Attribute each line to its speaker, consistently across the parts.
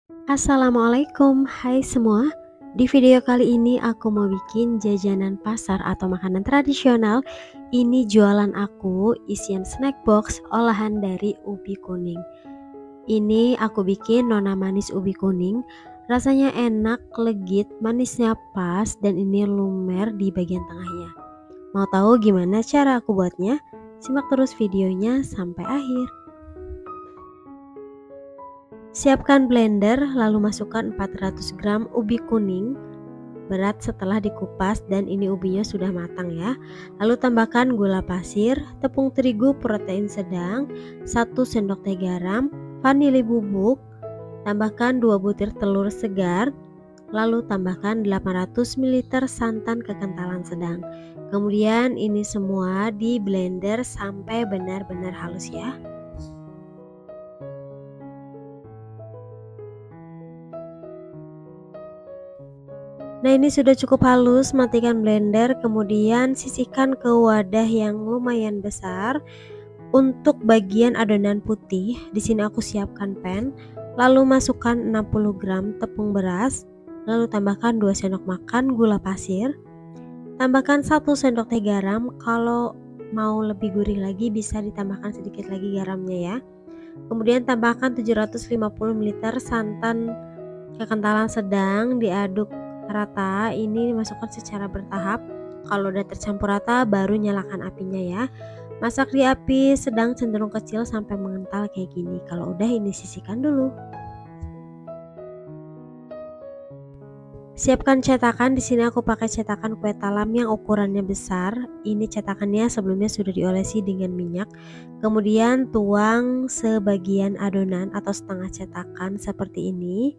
Speaker 1: Assalamualaikum, hai semua. Di video kali ini aku mau bikin jajanan pasar atau makanan tradisional. Ini jualan aku, isian snack box olahan dari ubi kuning. Ini aku bikin nona manis ubi kuning. Rasanya enak, legit, manisnya pas, dan ini lumer di bagian tengahnya. Mau tahu gimana cara aku buatnya? Simak terus videonya sampai akhir. Siapkan blender, lalu masukkan 400 gram ubi kuning berat setelah dikupas, dan ini ubinya sudah matang ya. Lalu tambahkan gula pasir, tepung terigu protein sedang, 1 sendok teh garam, vanili bubuk, tambahkan 2 butir telur segar, lalu tambahkan 800 ml santan kekentalan sedang. Kemudian ini semua di blender sampai benar-benar halus ya. Nah, ini sudah cukup halus, matikan blender, kemudian sisihkan ke wadah yang lumayan besar. Untuk bagian adonan putih, di sini aku siapkan pan, lalu masukkan 60 gram tepung beras, lalu tambahkan 2 sendok makan gula pasir, tambahkan 1 sendok teh garam. Kalau mau lebih gurih lagi bisa ditambahkan sedikit lagi garamnya ya. Kemudian tambahkan 750 ml santan kekentalan sedang, diaduk rata. Ini dimasukkan secara bertahap. Kalau udah tercampur rata baru nyalakan apinya ya. Masak di api sedang cenderung kecil sampai mengental kayak gini. Kalau udah ini sisihkan dulu. Siapkan cetakan. Di sini aku pakai cetakan kue talam yang ukurannya besar. Ini cetakannya sebelumnya sudah diolesi dengan minyak. Kemudian tuang sebagian adonan atau setengah cetakan seperti ini.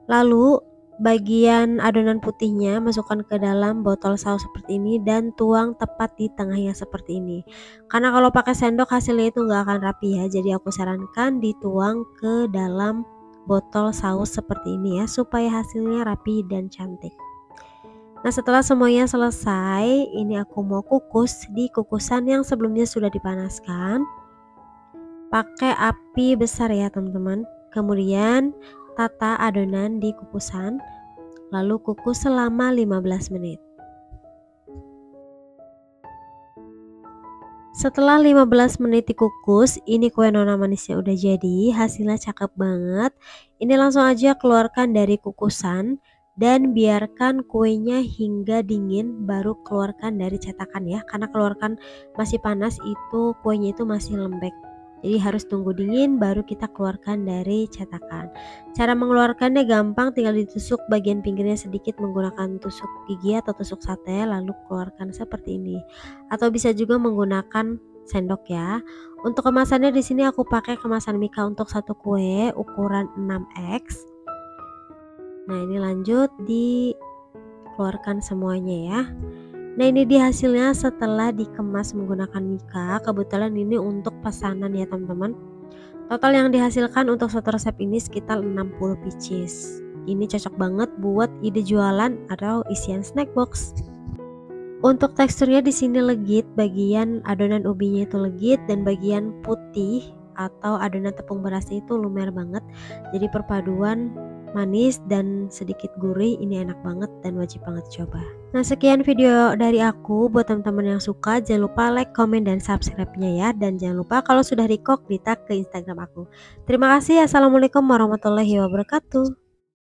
Speaker 1: Lalu bagian adonan putihnya masukkan ke dalam botol saus seperti ini dan tuang tepat di tengahnya seperti ini. Karena kalau pakai sendok hasilnya itu nggak akan rapi ya, jadi aku sarankan dituang ke dalam botol saus seperti ini ya, supaya hasilnya rapi dan cantik. Nah, setelah semuanya selesai, ini aku mau kukus di kukusan yang sebelumnya sudah dipanaskan. Pakai api besar ya teman-teman. Kemudian tata adonan di kukusan, lalu kukus selama 15 menit. Setelah 15 menit dikukus, ini kue nona manisnya udah jadi, hasilnya cakep banget. Ini langsung aja keluarkan dari kukusan dan biarkan kuenya hingga dingin, baru keluarkan dari cetakan ya. Karena keluarkan masih panas itu kuenya itu masih lembek. Jadi harus tunggu dingin baru kita keluarkan dari cetakan. Cara mengeluarkannya gampang, tinggal ditusuk bagian pinggirnya sedikit menggunakan tusuk gigi atau tusuk sate, lalu keluarkan seperti ini. Atau bisa juga menggunakan sendok ya. Untuk kemasannya di sini aku pakai kemasan Mika untuk satu kue ukuran 6x. Nah, ini lanjut dikeluarkan semuanya ya. Nah, ini di hasilnya setelah dikemas menggunakan Mika. Kebetulan ini untuk pesanan ya teman-teman. Total yang dihasilkan untuk satu resep ini sekitar 60 pieces. Ini cocok banget buat ide jualan atau isian snack box. Untuk teksturnya di sini legit, bagian adonan ubinya itu legit dan bagian putih atau adonan tepung berasnya itu lumer banget. Jadi perpaduan manis dan sedikit gurih ini enak banget dan wajib banget coba. Nah, sekian video dari aku. Buat teman-teman yang suka jangan lupa like, komen, dan subscribe-nya ya. Dan jangan lupa kalau sudah di-tag ke Instagram aku. Terima kasih. Assalamualaikum warahmatullahi wabarakatuh.